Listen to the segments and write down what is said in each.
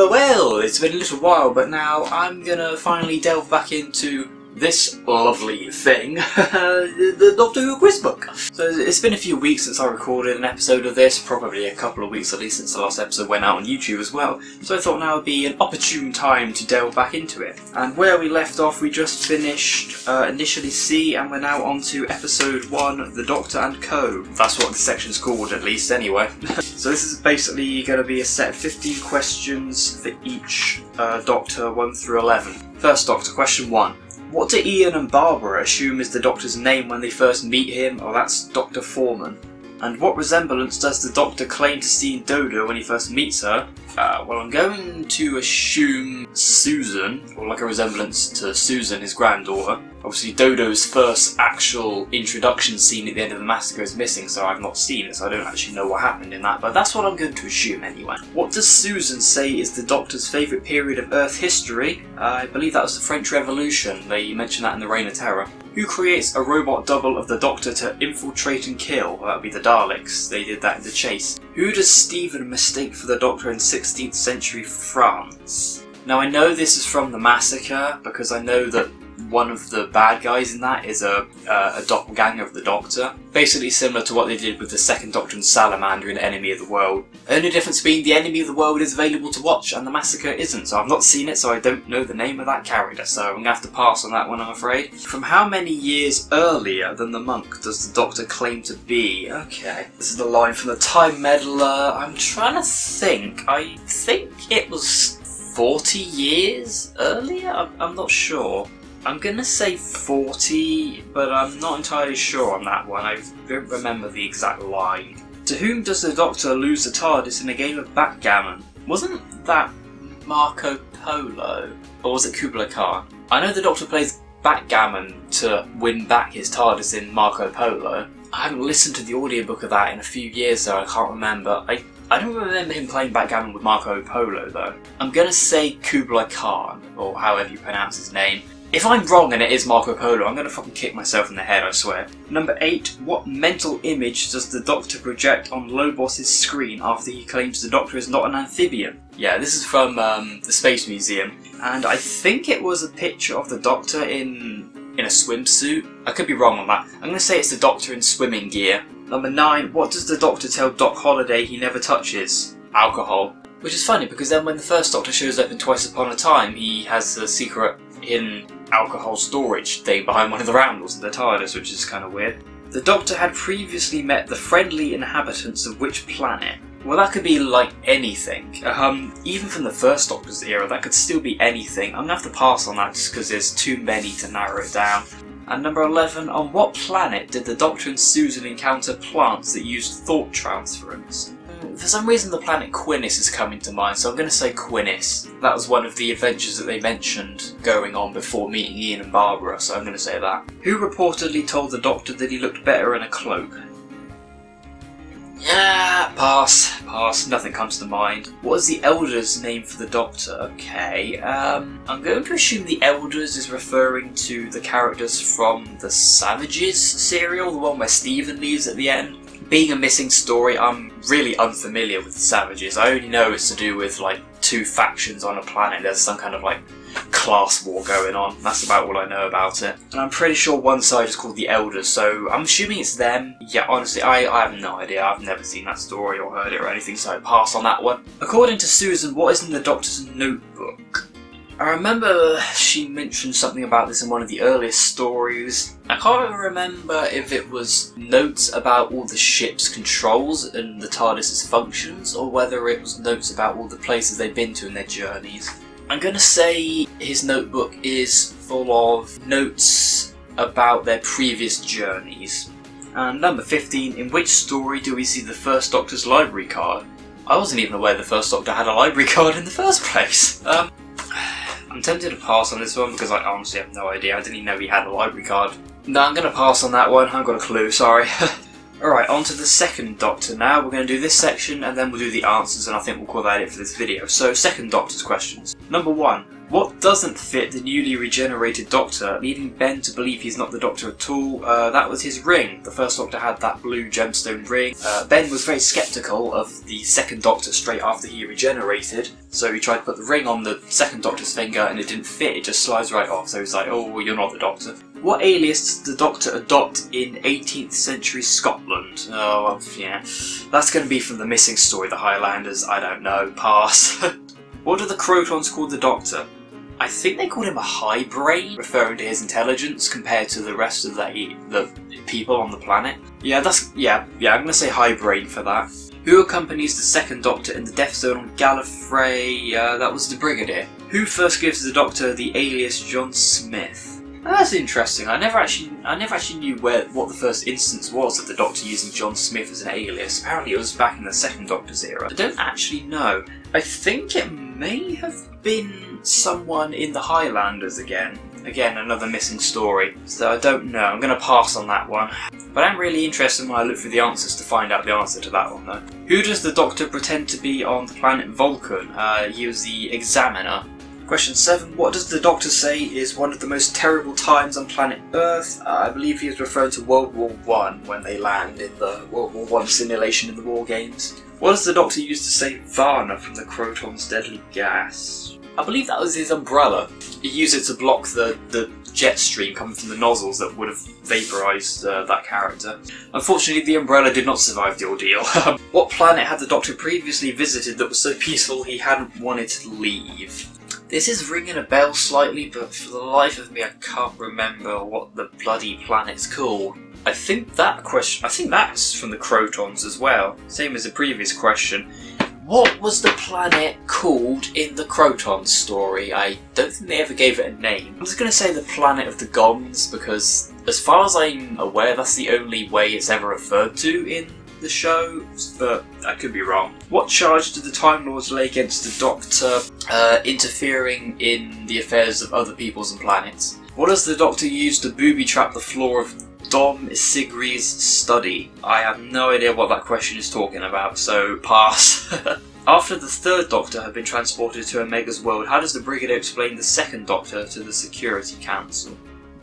Well, it's been a little while, but now I'm gonna finally delve back into this lovely thing, the Doctor Who quiz book. So it's been a few weeks since I recorded an episode of this, probably a couple of weeks at least since the last episode went out on YouTube as well, so I thought now would be an opportune time to delve back into it. And where we left off, we just finished Initially C, and we're now on to episode 1, The Doctor and Co. That's what the section's called, at least, anyway. So this is basically going to be a set of 15 questions for each Doctor 1 through 11. First Doctor, question 1. What do Ian and Barbara assume is the Doctor's name when they first meet him? Oh, that's Dr. Foreman. And what resemblance does the Doctor claim to see in Dodo when he first meets her? Well, I'm going to assume Susan, or like a resemblance to Susan, his granddaughter. Obviously, Dodo's first actual introduction scene at the end of the massacre is missing, so I've not seen it, so I don't actually know what happened in that, but that's what I'm going to assume anyway. What does Susan say is the Doctor's favourite period of Earth history? I believe that was the French Revolution. They mentioned that in the Reign of Terror. Who creates a robot double of the Doctor to infiltrate and kill? Well, that would be the Daleks. They did that in The Chase. Who does Stephen mistake for the Doctor in 16th century France? Now, I know this is from the massacre, because I know that one of the bad guys in that is a doppelganger of the Doctor. Basically similar to what they did with the second Doctor and Salamander in Enemy of the World. Only difference being the Enemy of the World is available to watch and the massacre isn't, so I've not seen it, so I don't know the name of that character, so I'm going to have to pass on that one, I'm afraid. From how many years earlier than the monk does the Doctor claim to be? Okay, this is the line from the Time Meddler. I'm trying to think. I think it was 40 years earlier? I'm not sure. I'm gonna say 40, but I'm not entirely sure on that one. I don't remember the exact line. To whom does the Doctor lose the TARDIS in a game of backgammon? Wasn't that Marco Polo? Or was it Kubla Khan? I know the Doctor plays backgammon to win back his TARDIS in Marco Polo. I haven't listened to the audiobook of that in a few years, so I can't remember. I don't remember him playing backgammon with Marco Polo, though. I'm gonna say Kubla Khan, or however you pronounce his name. If I'm wrong and it is Marco Polo, I'm going to fucking kick myself in the head, I swear. Number 8. What mental image does the Doctor project on Lobos's screen after he claims the Doctor is not an amphibian? Yeah, this is from the Space Museum, and I think it was a picture of the Doctor in a swimsuit. I could be wrong on that. I'm going to say it's the Doctor in swimming gear. Number 9. What does the Doctor tell Doc Holliday he never touches? Alcohol. Which is funny, because then when the first Doctor shows up in Twice Upon a Time, he has the secret hidden alcohol storage thing behind one of the roundels in the TARDIS, which is kind of weird. The Doctor had previously met the friendly inhabitants of which planet? Well, that could be like anything. Even from the first Doctor's era, that could still be anything. I'm going to have to pass on that just because there's too many to narrow it down. And number 11, on what planet did the Doctor and Susan encounter plants that used thought transference? For some reason the planet Quinis is coming to mind, so I'm going to say Quinis. That was one of the adventures that they mentioned going on before meeting Ian and Barbara, so I'm going to say that. Who reportedly told the Doctor that he looked better in a cloak? Yeah, pass, nothing comes to mind. What is the Elder's name for the Doctor? Okay, I'm going to assume the Elders is referring to the characters from the Savages serial, the one where Stephen leaves at the end. Being a missing story, I'm really unfamiliar with the Savages. I only know it's to do with like two factions on a planet. There's some kind of like class war going on. That's about all I know about it. And I'm pretty sure one side is called the Elders, so I'm assuming it's them. Yeah, honestly, I have no idea. I've never seen that story or heard it or anything, so I pass on that one. According to Susan, what is in the Doctor's notebook? I remember she mentioned something about this in one of the earliest stories. I can't remember if it was notes about all the ship's controls and the TARDIS's functions, or whether it was notes about all the places they've been to in their journeys. I'm going to say his notebook is full of notes about their previous journeys. And number 15, in which story do we see the first Doctor's library card? I wasn't even aware the first Doctor had a library card in the first place. I'm tempted to pass on this one because I honestly have no idea. I didn't even know he had a library card. No, I'm going to pass on that one. I haven't got a clue, sorry. Alright, on to the second Doctor now. We're going to do this section and then we'll do the answers, and I think we'll call that it for this video. So, second Doctor's questions. Number 1. What doesn't fit the newly regenerated Doctor, leading Ben to believe he's not the Doctor at all? That was his ring. The first Doctor had that blue gemstone ring. Ben was very sceptical of the second Doctor straight after he regenerated, so he tried to put the ring on the second Doctor's finger and it didn't fit, it just slides right off, so he's like, oh, well, you're not the Doctor. What alias did the Doctor adopt in 18th century Scotland? Oh, well, yeah. That's going to be from the missing story, the Highlanders. I don't know. Pass. What do the Crotons call the Doctor? I think they called him a high brain, referring to his intelligence compared to the rest of the people on the planet. Yeah, I'm gonna say high brain for that. Who accompanies the second Doctor in the Death Zone on Gallifrey? That was the Brigadier. Who first gives the Doctor the alias John Smith? That's interesting. I never actually knew what the first instance was of the Doctor using John Smith as an alias. Apparently it was back in the second Doctor's era. I don't actually know. I think it may have been someone in the Highlanders again. Again, another missing story. So I don't know. I'm going to pass on that one. But I'm really interested when I look through the answers to find out the answer to that one though. Who does the Doctor pretend to be on the planet Vulcan? He was the Examiner. Question 7. What does the Doctor say is one of the most terrible times on planet Earth? I believe he is referring to World War I when they land in the World War I simulation in the War Games. What does the Doctor use to save Varna from the Croton's deadly gas? I believe that was his umbrella. He used it to block the jet stream coming from the nozzles that would have vaporised that character. Unfortunately, the umbrella did not survive the ordeal. What planet had the Doctor previously visited that was so peaceful he hadn't wanted to leave? This is ringing a bell slightly, but for the life of me I can't remember what the bloody planet's called. I think that's from the Crotons as well, same as the previous question. What was the planet called in the Croton story? I don't think they ever gave it a name. I'm just going to say the planet of the Goms, because as far as I'm aware that's the only way it's ever referred to in the show, but I could be wrong. What charge did the Time Lords lay against the Doctor interfering in the affairs of other peoples and planets? What does the Doctor use to booby-trap the floor of Dom Sigri's study? I have no idea what that question is talking about, so pass. After the third Doctor had been transported to Omega's world, how does the Brigadier explain the second Doctor to the Security Council?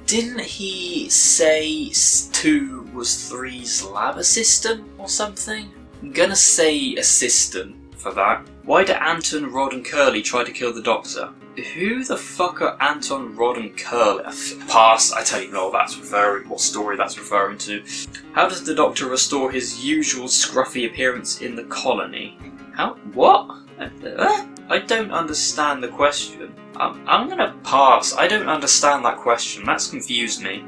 Didn't he say 2 was 3's lab assistant or something? I'm gonna say assistant for that. Why do Anton, Rod and Curly try to kill the Doctor? Who the fuck are Anton, Rod and Curly? Pass, I don't even know what story that's referring to. How does the Doctor restore his usual scruffy appearance in the colony? How? What? I don't understand the question. I'm gonna pass. I don't understand that question. That's confused me.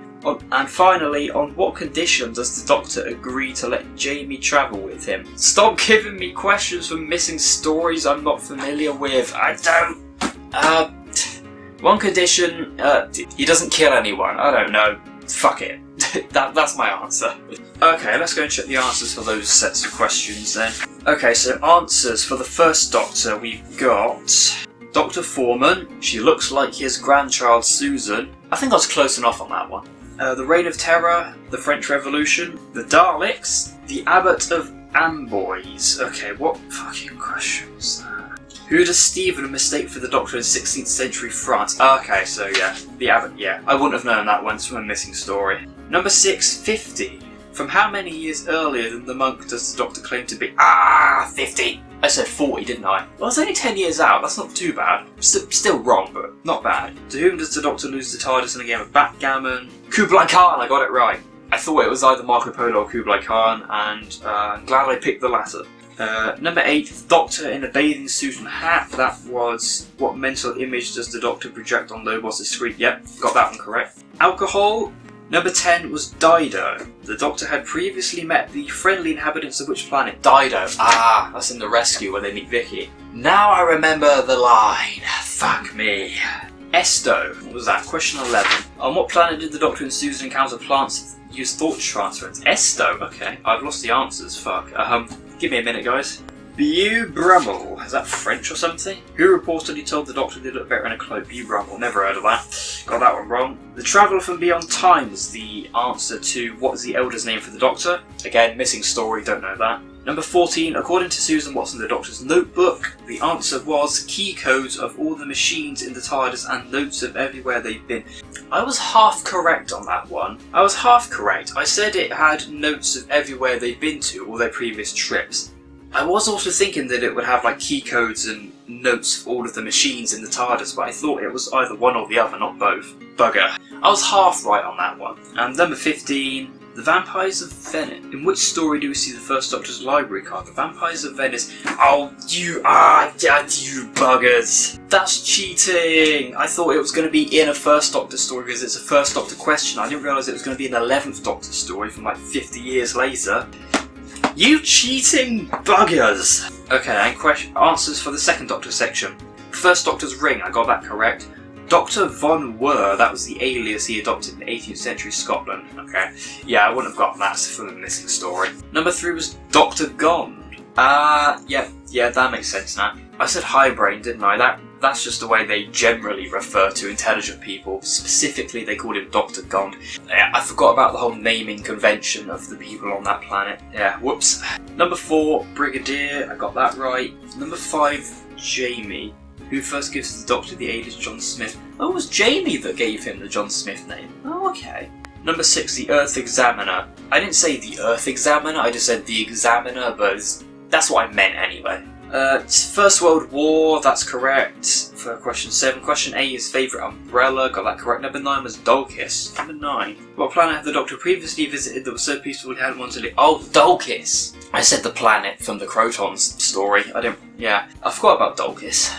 And finally, on what condition does the Doctor agree to let Jamie travel with him? Stop giving me questions from missing stories I'm not familiar with. I don't... one condition, he doesn't kill anyone. I don't know. Fuck it. That's my answer. Okay, let's go and check the answers for those sets of questions then. Okay, so answers for the first Doctor we've got... Dr. Foreman, she looks like his grandchild Susan. I think I was close enough on that one. The Reign of Terror, the French Revolution, the Daleks, the Abbot of Amboise. Okay, what fucking question was that? Who does Stephen mistake for the Doctor in 16th century France? Okay, so yeah, the Abbot, yeah. I wouldn't have known that one from a missing story. Number 6, 50. From how many years earlier than the monk does the Doctor claim to be? 50! I said 40, didn't I? Well, it's only 10 years out, that's not too bad. Still wrong, but not bad. To whom does the Doctor lose the TARDIS in a game of backgammon? Kublai Khan, I got it right. I thought it was either Marco Polo or Kublai Khan, and I'm glad I picked the latter. Number 8, the Doctor in a bathing suit and hat. That was what mental image does the Doctor project on Lobos' screen? Yep, got that one correct. Alcohol. Number 10 was Dido. The Doctor had previously met the friendly inhabitants of which planet? Dido. Ah, that's in The Rescue where they meet Vicky. Now I remember the line. Fuck me. Esto. What was that? Question 11. On what planet did the Doctor and Susan encounter plants that use thought transference? Esto. Okay, I've lost the answers. Fuck. Give me a minute, guys. Beau Brummel. Is that French or something? Who reportedly told the Doctor they look better in a cloak? Beau Brummel. Never heard of that. Got that one wrong. The Traveller from Beyond Time was the answer to what is the Elder's name for the Doctor? Again, missing story, don't know that. Number 14, according to Susan Watson, the Doctor's notebook, the answer was key codes of all the machines in the TARDIS and notes of everywhere they've been. I was half correct on that one. I was half correct. I said it had notes of everywhere they've been to, all their previous trips. I was also thinking that it would have like key codes and notes for all of the machines in the TARDIS, but I thought it was either one or the other, not both. Bugger. I was half right on that one. And number 15, the Vampires of Venice. In which story do we see the first Doctor's library card? The Vampires of Venice. Oh, you buggers. That's cheating. I thought it was going to be in a First Doctor story because it's a First Doctor question. I didn't realise it was going to be an 11th Doctor story from like 50 years later. You cheating buggers! Okay, and answers for the second Doctor section. First Doctor's ring, I got that correct. Dr. Von Wer, that was the alias he adopted in 18th century Scotland. Okay, yeah, I wouldn't have gotten that from the missing story. Number 3 was Dr. Gond. Yeah, that makes sense now. I said high brain, didn't I? That's just the way they generally refer to intelligent people. Specifically, they called him Dr. Gond. Yeah, I forgot about the whole naming convention of the people on that planet. Yeah, whoops. Number 4, Brigadier, I got that right. Number 5, Jamie, who first gives the Doctor the alias John Smith. Oh, it was Jamie that gave him the John Smith name. Oh, okay. Number 6, the Earth Examiner. I didn't say the Earth Examiner, I just said the Examiner, but that's what I meant anyway. First World War, that's correct. For question 7. Question 8 is favourite umbrella, got that correct. Number 9 was Dulcis. Number 9. What planet had the Doctor previously visited that was so peaceful he hadn't wanted to live? Oh, Dulcis! I said the planet from the Crotons story. I forgot about Dulcis.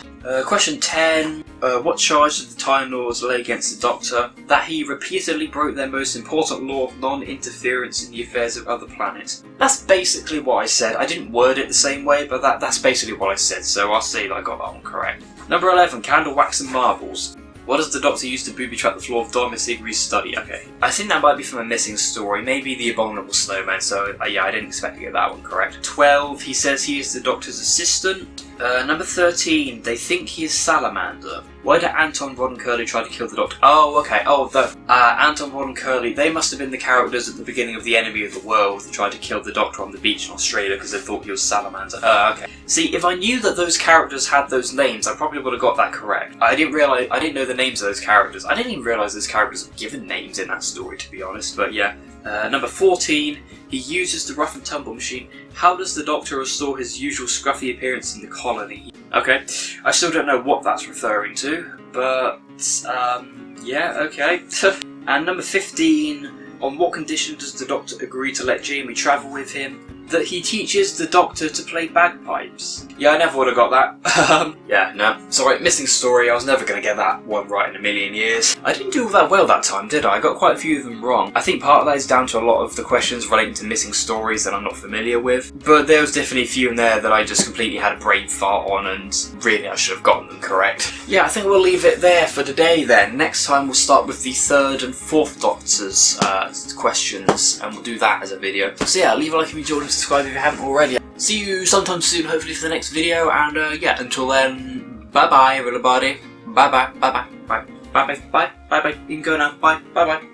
Question 10. What charge did the Time Lords lay against the Doctor? That he repeatedly broke their most important law of non-interference in the affairs of other planets. That's basically what I said. I didn't word it the same way, but that's basically what I said, so I'll say that I got that one correct. Number 11. Candle, wax and marbles. What does the Doctor use to booby-trap the floor of Domus Igri's study? Okay. I think that might be from a missing story, maybe the Abominable Snowman, so yeah, I didn't expect to get that one correct. 12. He says he is the Doctor's assistant. Number 13. They think he is Salamander. Why did Anton, Rod and Curly try to kill the Doctor? Oh, okay. Oh, Anton, Rod and Curly, they must have been the characters at the beginning of The Enemy of the World that tried to kill the Doctor on the beach in Australia because they thought he was Salamander. Okay. See, if I knew that those characters had those names, I probably would have got that correct. I didn't know the names of those characters. I didn't even realise those characters were given names in that story, to be honest, but yeah. Number 14, he uses the rough and tumble machine. How does the Doctor restore his usual scruffy appearance in the colony? Okay, I still don't know what that's referring to, but yeah, okay. And number 15, on what condition does the Doctor agree to let Jamie travel with him? That he teaches the Doctor to play bagpipes. Yeah, I never would have got that. Yeah, no. Sorry, missing story. I was never going to get that one right in a million years. I didn't do all that well that time, did I? I got quite a few of them wrong. I think part of that is down to a lot of the questions relating to missing stories that I'm not familiar with. But there was definitely a few in there that I just completely had a brain fart on and really I should have gotten them correct. Yeah, I think we'll leave it there for today then. Next time we'll start with the 3rd and 4th Doctor's questions and we'll do that as a video. So yeah, leave a like if you enjoyed and subscribe if you haven't already. See you sometime soon, hopefully, for the next video, and yeah, until then, bye bye everybody. Bye bye, bye bye, bye bye, bye bye, bye bye. You can go now. Bye, bye bye.